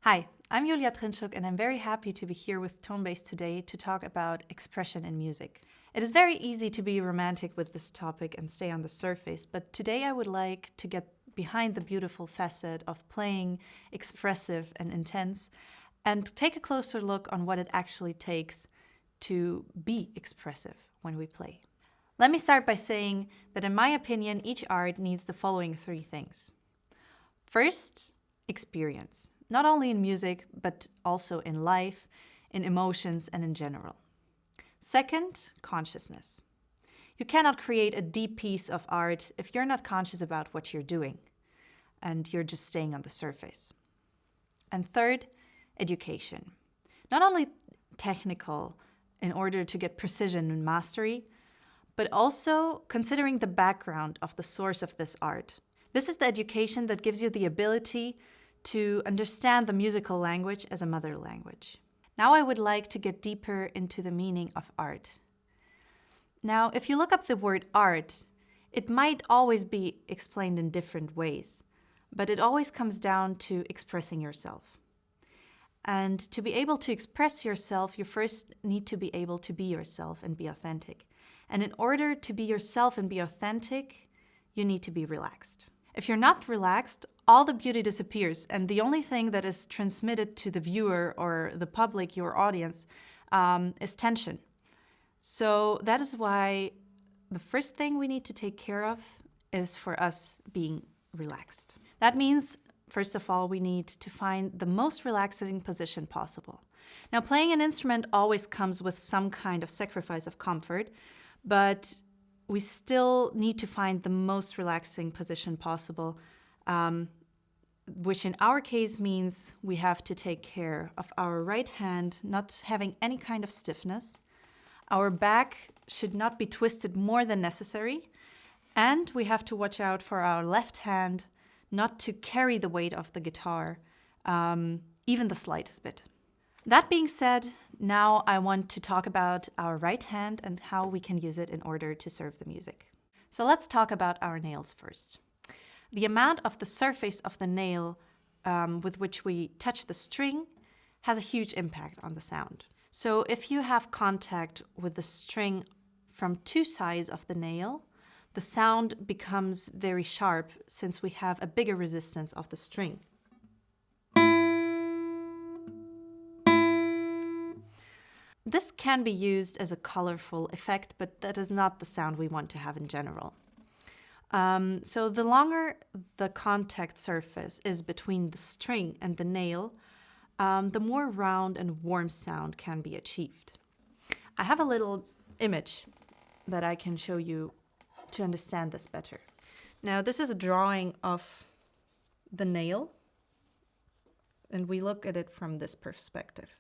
Hi, I'm Julia Trinschuk and I'm very happy to be here with Tonebase today to talk about expression in music. It is very easy to be romantic with this topic and stay on the surface, but today I would like to get behind the beautiful facet of playing expressive and intense and take a closer look on what it actually takes to be expressive when we play. Let me start by saying that in my opinion, each art needs the following three things. First, experience. Not only in music, but also in life, in emotions, and in general. Second, consciousness. You cannot create a deep piece of art if you're not conscious about what you're doing, and you're just staying on the surface. And third, education. Not only technical, in order to get precision and mastery, but also considering the background of the source of this art. This is the education that gives you the ability to understand the musical language as a mother language. Now I would like to get deeper into the meaning of art. Now, if you look up the word art, it might always be explained in different ways, but it always comes down to expressing yourself. And to be able to express yourself, you first need to be able to be yourself and be authentic. And in order to be yourself and be authentic, you need to be relaxed. If you're not relaxed, all the beauty disappears, and the only thing that is transmitted to the viewer or the public, your audience, is tension. So that is why the first thing we need to take care of is for us being relaxed. That means, first of all, we need to find the most relaxing position possible. Now, playing an instrument always comes with some kind of sacrifice of comfort, but we still need to find the most relaxing position possible, which in our case means we have to take care of our right hand not having any kind of stiffness. Our back should not be twisted more than necessary. And we have to watch out for our left hand not to carry the weight of the guitar, even the slightest bit. That being said, now I want to talk about our right hand and how we can use it in order to serve the music. So let's talk about our nails first. The amount of the surface of the nail with which we touch the string has a huge impact on the sound. So if you have contact with the string from two sides of the nail, the sound becomes very sharp since we have a bigger resistance of the string. This can be used as a colorful effect, but that is not the sound we want to have in general. So the longer the contact surface is between the string and the nail, the more round and warm sound can be achieved. I have a little image that I can show you to understand this better. Now, this is a drawing of the nail, and we look at it from this perspective.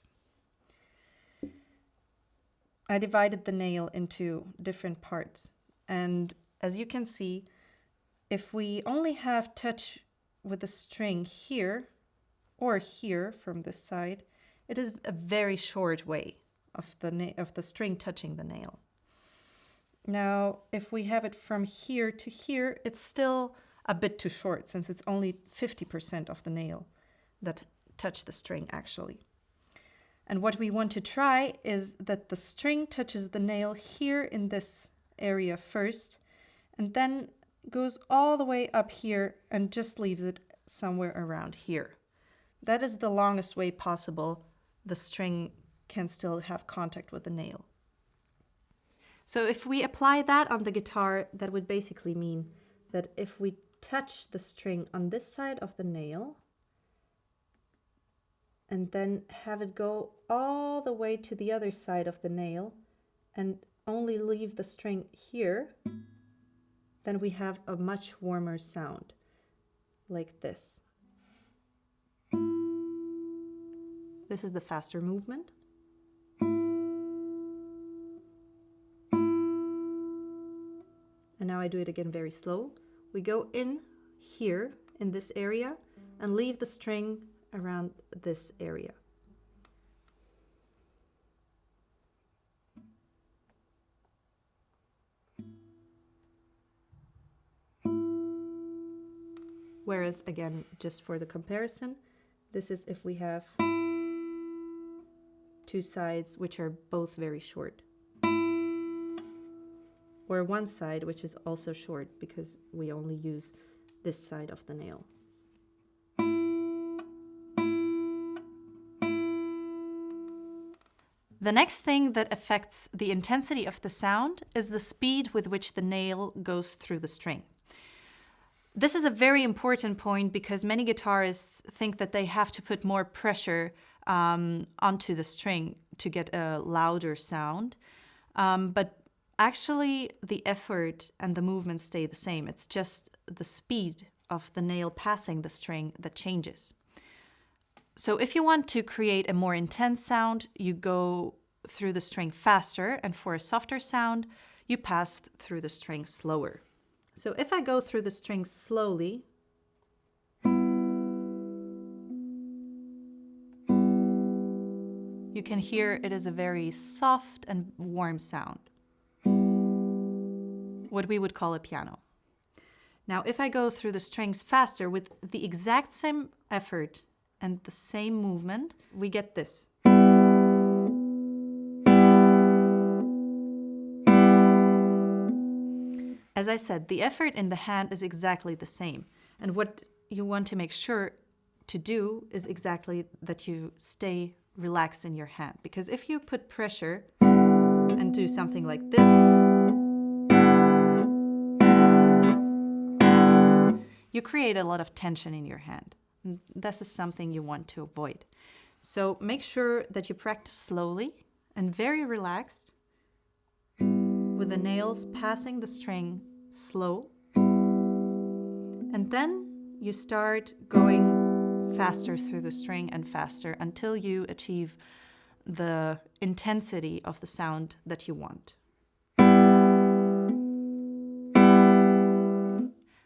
I divided the nail into different parts, and as you can see, if we only have touch with the string here or here from this side, it is a very short way of the string touching the nail. Now, if we have it from here to here, it's still a bit too short since it's only 50% of the nail that touch the string actually. And what we want to try is that the string touches the nail here in this area first, and then goes all the way up here and just leaves it somewhere around here. That is the longest way possible the string can still have contact with the nail. So if we apply that on the guitar, that would basically mean that if we touch the string on this side of the nail, and then have it go all the way to the other side of the nail and only leave the string here, then we have a much warmer sound, like this. This is the faster movement. And now I do it again very slow. We go in here, in this area, and leave the string around this area. Whereas again, just for the comparison, This is if we have two sides which are both very short. Or one side which is also short because we only use this side of the nail. The next thing that affects the intensity of the sound is the speed with which the nail goes through the string. This is a very important point because many guitarists think that they have to put more pressure onto the string to get a louder sound. But actually, the effort and the movement stay the same. It's just the speed of the nail passing the string that changes. So if you want to create a more intense sound, you go through the string faster, and for a softer sound, you pass through the string slower. So if I go through the string slowly, you can hear it is a very soft and warm sound, what we would call a piano. Now, if I go through the strings faster with the exact same effort and the same movement, we get this. As I said, the effort in the hand is exactly the same. And what you want to make sure to do is exactly that you stay relaxed in your hand. Because if you put pressure and do something like this, you create a lot of tension in your hand. And this is something you want to avoid. So make sure that you practice slowly and very relaxed, with the nails passing the string slow. And then you start going faster through the string and faster until you achieve the intensity of the sound that you want.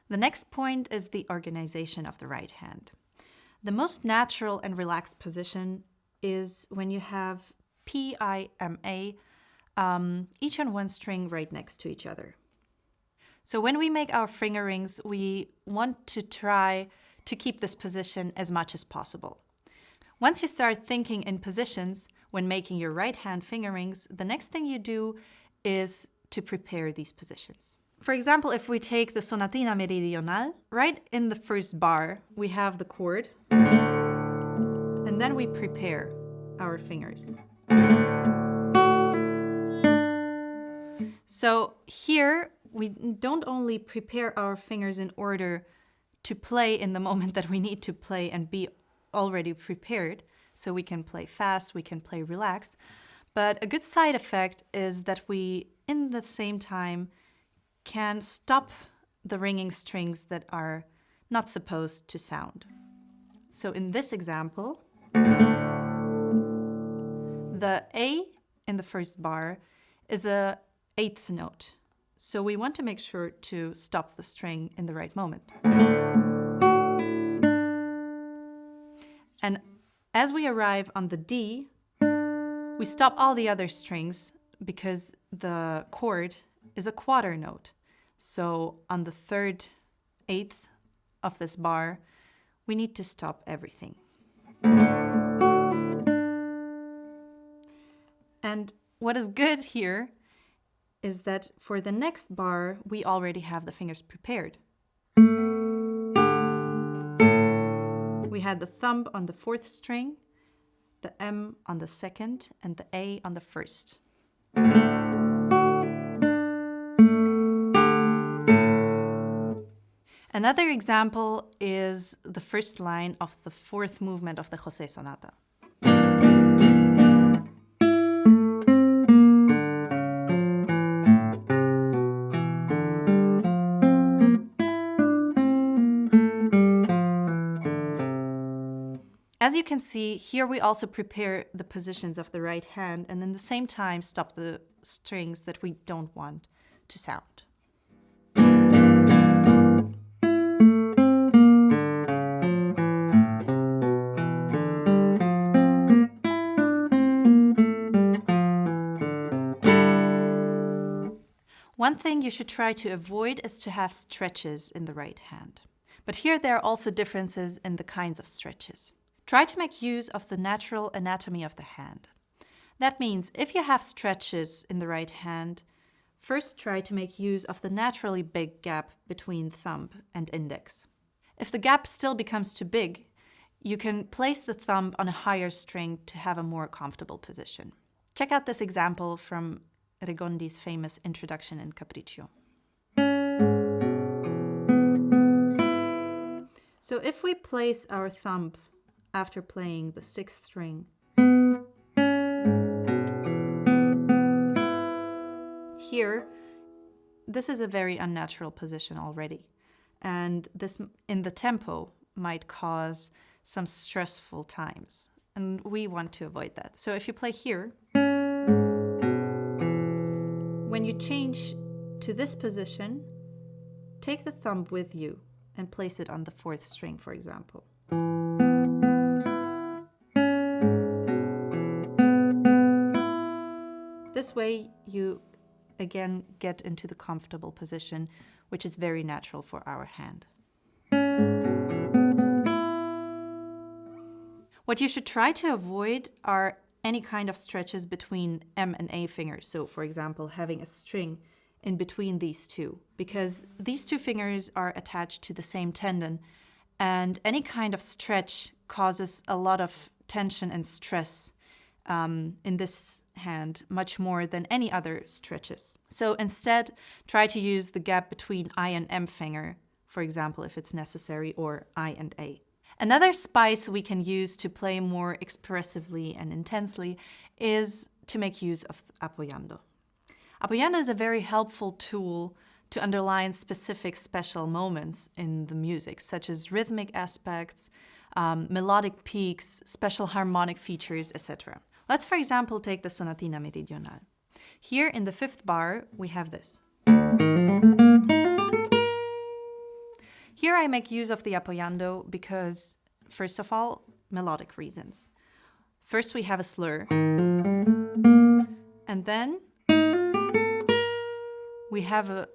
The next point is the organization of the right hand. The most natural and relaxed position is when you have P, I, M, A, each on one string right next to each other. So when we make our fingerings, we want to try to keep this position as much as possible. Once you start thinking in positions when making your right hand fingerings, the next thing you do is to prepare these positions. For example, if we take the Sonatina Meridional, right in the first bar, we have the chord, and then we prepare our fingers. So here, we don't only prepare our fingers in order to play in the moment that we need to play and be already prepared, so we can play fast, we can play relaxed, but a good side effect is that we, in the same time, can stop the ringing strings that are not supposed to sound. So in this example, the A in the first bar is a eighth note. So we want to make sure to stop the string in the right moment. And as we arrive on the D, we stop all the other strings because the chord is a quarter note. So on the third eighth of this bar, we need to stop everything. And what is good here is that for the next bar, we already have the fingers prepared. We had the thumb on the fourth string, the M on the second, and the A on the first. Another example is the first line of the fourth movement of the José Sonata. As you can see, here we also prepare the positions of the right hand and at the same time stop the strings that we don't want to sound. One thing you should try to avoid is to have stretches in the right hand. But here there are also differences in the kinds of stretches. Try to make use of the natural anatomy of the hand. That means if you have stretches in the right hand, first try to make use of the naturally big gap between thumb and index. If the gap still becomes too big, you can place the thumb on a higher string to have a more comfortable position. Check out this example from Regondi's famous introduction in Capriccio. So if we place our thumb after playing the sixth string, here, this is a very unnatural position already. And this, in the tempo, might cause some stressful times. And we want to avoid that. So if you play here, when you change to this position, take the thumb with you and place it on the fourth string, for example. This way you again get into the comfortable position, which is very natural for our hand. What you should try to avoid are any kind of stretches between M and A fingers. So for example, having a string in between these two, because these two fingers are attached to the same tendon, and any kind of stretch causes a lot of tension and stress in this hand, much more than any other stretches. So instead, try to use the gap between I and M finger, for example, if it's necessary, or I and A. Another spice we can use to play more expressively and intensely is to make use of apoyando. Apoyando is a very helpful tool to underline specific special moments in the music, such as rhythmic aspects, melodic peaks, special harmonic features, etc. Let's, for example, take the Sonatina Meridional. Here in the fifth bar, we have this. Here I make use of the apoyando because, first of all, melodic reasons. First we have a slur, and then we have a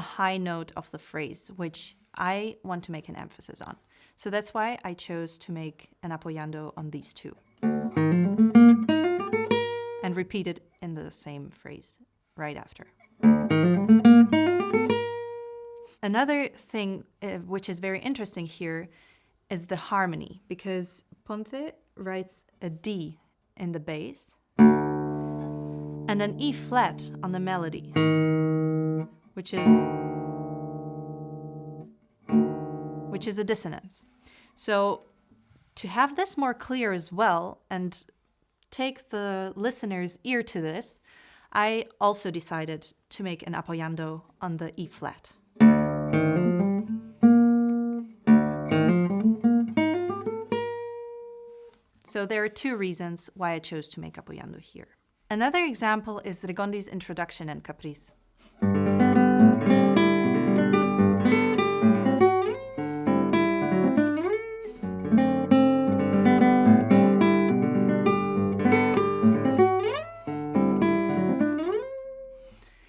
high note of the phrase, which I want to make an emphasis on. So that's why I chose to make an apoyando on these two. And repeat it in the same phrase right after. Another thing which is very interesting here is the harmony, because Ponce writes a D in the bass and an E flat on the melody, which is a dissonance. So to have this more clear as well and take the listener's ear to this, I also decided to make an apoyando on the E flat. So there are two reasons why I chose to make apoyando here. Another example is Regondi's introduction in Caprice.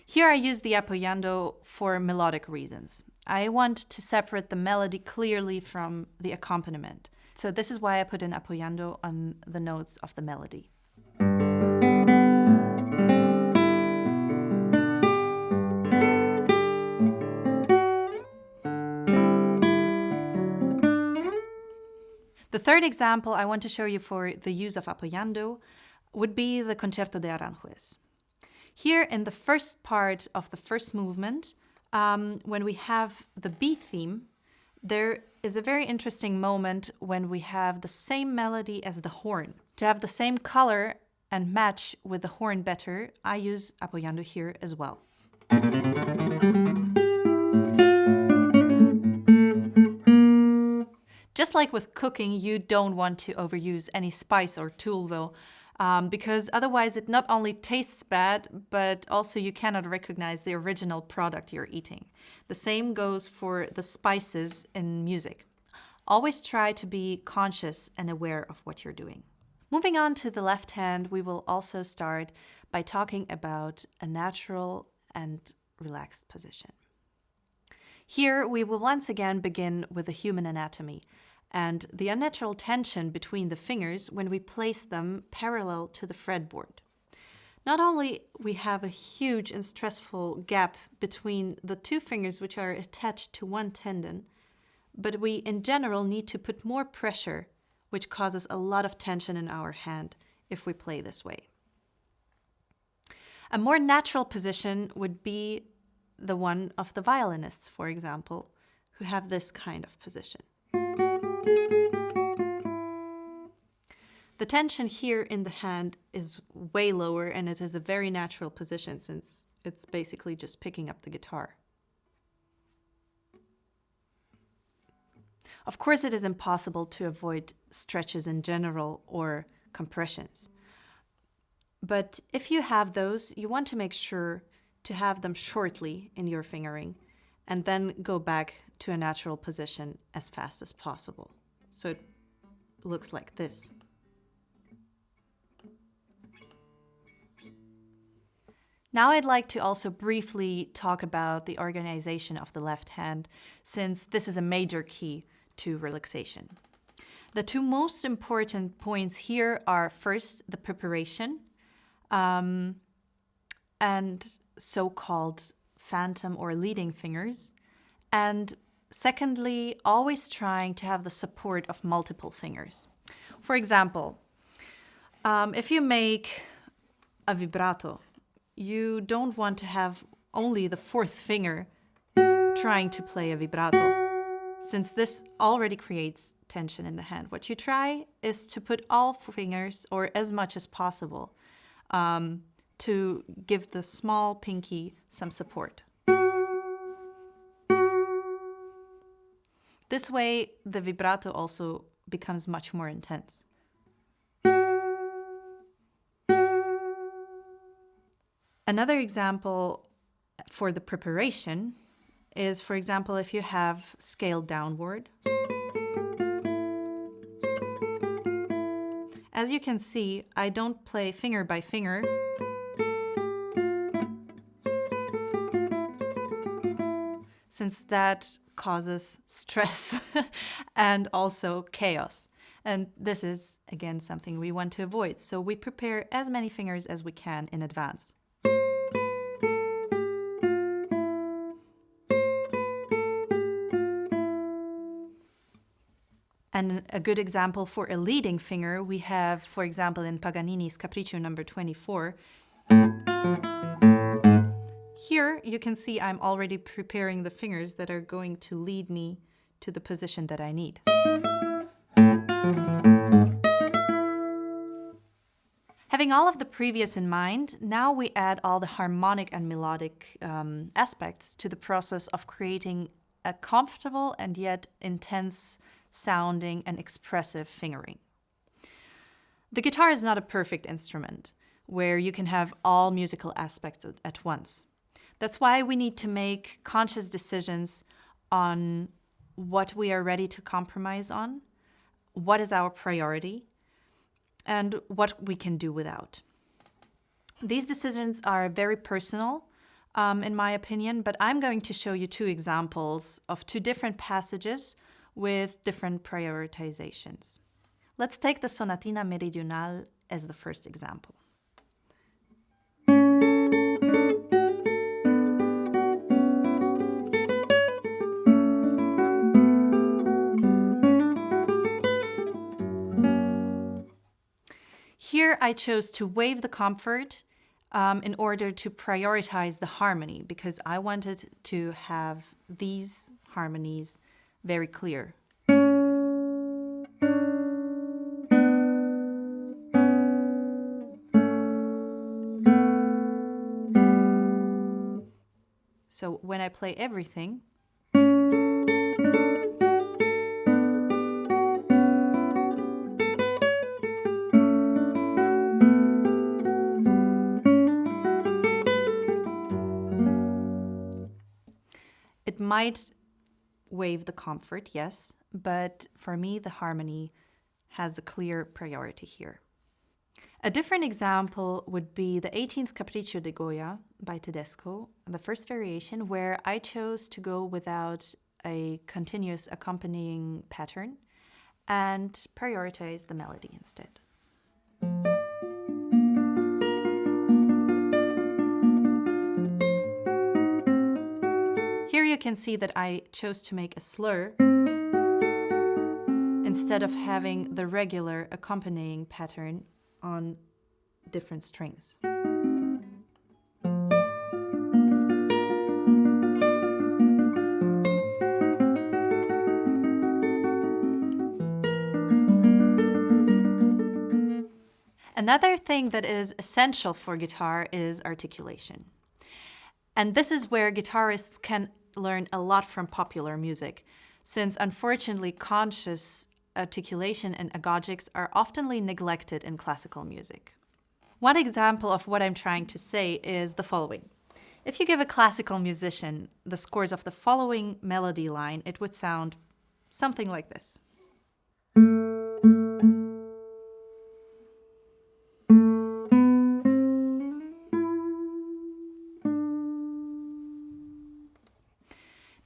Here I use the apoyando for melodic reasons. I want to separate the melody clearly from the accompaniment. So this is why I put an apoyando on the notes of the melody. The third example I want to show you for the use of apoyando would be the Concerto de Aranjuez. Here in the first part of the first movement, when we have the B theme, there is a very interesting moment when we have the same melody as the horn. To have the same color and match with the horn better, I use apoyando here as well. Just like with cooking, you don't want to overuse any spice or tool though, because otherwise it not only tastes bad, but also you cannot recognize the original product you're eating. The same goes for the spices in music. Always try to be conscious and aware of what you're doing. Moving on to the left hand, we will also start by talking about a natural and relaxed position. Here we will once again begin with the human anatomy and the unnatural tension between the fingers when we place them parallel to the fretboard. Not only we have a huge and stressful gap between the two fingers which are attached to one tendon, but we in general need to put more pressure, which causes a lot of tension in our hand if we play this way. A more natural position would be the one of the violinists, for example, who have this kind of position. The tension here in the hand is way lower, and it is a very natural position since it's basically just picking up the guitar. Of course, it is impossible to avoid stretches in general or compressions. But if you have those, you want to make sure to have them shortly in your fingering and then go back to a natural position as fast as possible. So it looks like this. Now I'd like to also briefly talk about the organization of the left hand, since this is a major key to relaxation. The two most important points here are first the preparation and so-called phantom or leading fingers, and secondly, always trying to have the support of multiple fingers. For example, if you make a vibrato, you don't want to have only the fourth finger trying to play a vibrato, since this already creates tension in the hand. What you try is to put all fingers, or as much as possible, to give the small pinky some support. This way, the vibrato also becomes much more intense. Another example for the preparation is, for example, if you have scaled downward. As you can see, I don't play finger by finger. Since that causes stress and also chaos. And this is, again, something we want to avoid. So we prepare as many fingers as we can in advance. And a good example for a leading finger, we have, for example, in Paganini's Capriccio number 24. Here you can see I'm already preparing the fingers that are going to lead me to the position that I need. Having all of the previous in mind, now we add all the harmonic and melodic aspects to the process of creating a comfortable and yet intense sounding and expressive fingering. The guitar is not a perfect instrument where you can have all musical aspects at once. That's why we need to make conscious decisions on what we are ready to compromise on, what is our priority, and what we can do without. These decisions are very personal, in my opinion, but I'm going to show you two examples of two different passages with different prioritizations. Let's take the Sonatina Meridionale as the first example. Here I chose to waive the comfort in order to prioritize the harmony, because I wanted to have these harmonies very clear. So when I play everything, it might waive the comfort, yes, but for me the harmony has the clear priority here. A different example would be the 18th Capriccio di Goya by Tedesco, the first variation, where I chose to go without a continuous accompanying pattern and prioritize the melody instead. Here you can see that I chose to make a slur instead of having the regular accompanying pattern on different strings. Another thing that is essential for guitar is articulation. And this is where guitarists can learn a lot from popular music, since unfortunately conscious articulation and agogics are oftenly neglected in classical music. One example of what I'm trying to say is the following. If you give a classical musician the scores of the following melody line, it would sound something like this.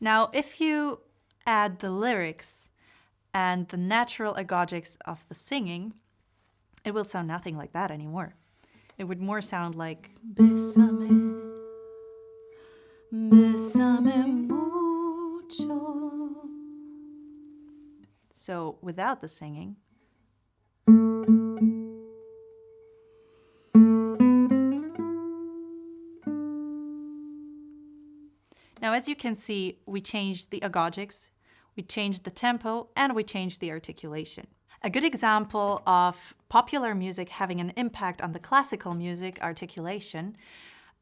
Now, if you add the lyrics and the natural agogics of the singing, it will sound nothing like that anymore. It would more sound like Bésame, bésame mucho. So without the singing. Now, as you can see, we changed the agogics, we changed the tempo, and we changed the articulation. A good example of popular music having an impact on the classical music articulation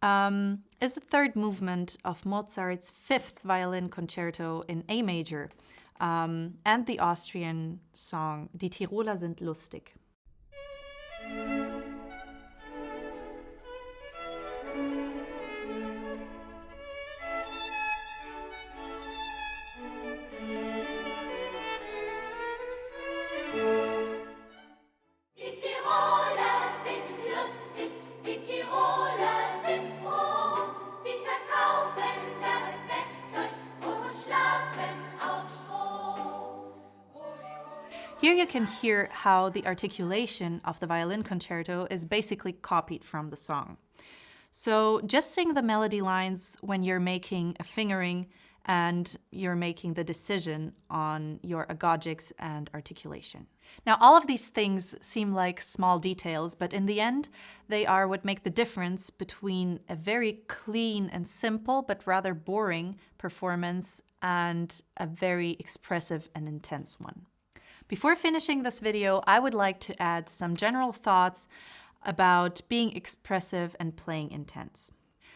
is the third movement of Mozart's fifth violin concerto in A major and the Austrian song Die Tiroler sind lustig. Here you can hear how the articulation of the violin concerto is basically copied from the song. So just sing the melody lines when you're making a fingering and you're making the decision on your agogics and articulation. Now, all of these things seem like small details, but in the end, they are what make the difference between a very clean and simple, but rather boring performance and a very expressive and intense one. Before finishing this video, I would like to add some general thoughts about being expressive and playing intense.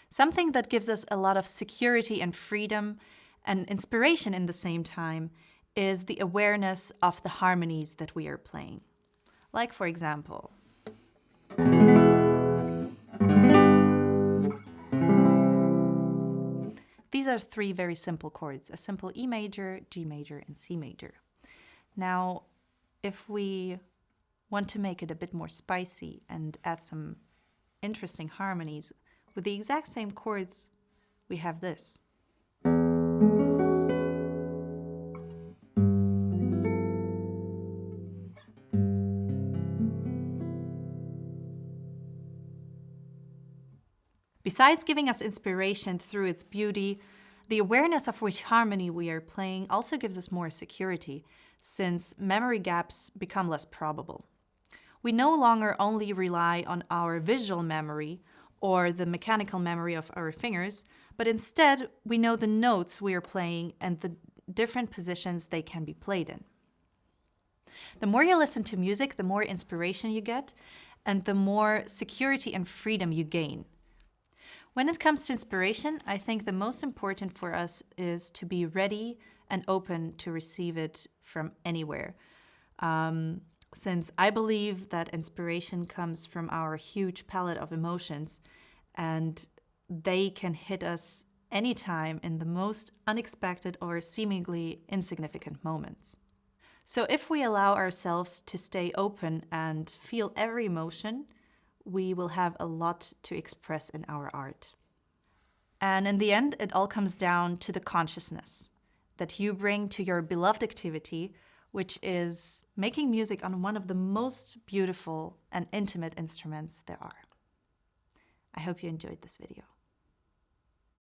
Something that gives us a lot of security and freedom and inspiration in the same time is the awareness of the harmonies that we are playing. Like, for example, these are three very simple chords, a simple E major, G major, and C major. Now, if we want to make it a bit more spicy and add some interesting harmonies, with the exact same chords, we have this. Besides giving us inspiration through its beauty, the awareness of which harmony we are playing also gives us more security, since memory gaps become less probable. We no longer only rely on our visual memory or the mechanical memory of our fingers, but instead we know the notes we are playing and the different positions they can be played in. The more you listen to music, the more inspiration you get, and the more security and freedom you gain. When it comes to inspiration, I think the most important for us is to be ready and open to receive it from anywhere. Since I believe that inspiration comes from our huge palette of emotions, and they can hit us anytime in the most unexpected or seemingly insignificant moments. So if we allow ourselves to stay open and feel every emotion, we will have a lot to express in our art. And in the end, it all comes down to the consciousness that you bring to your beloved activity, which is making music on one of the most beautiful and intimate instruments there are. I hope you enjoyed this video.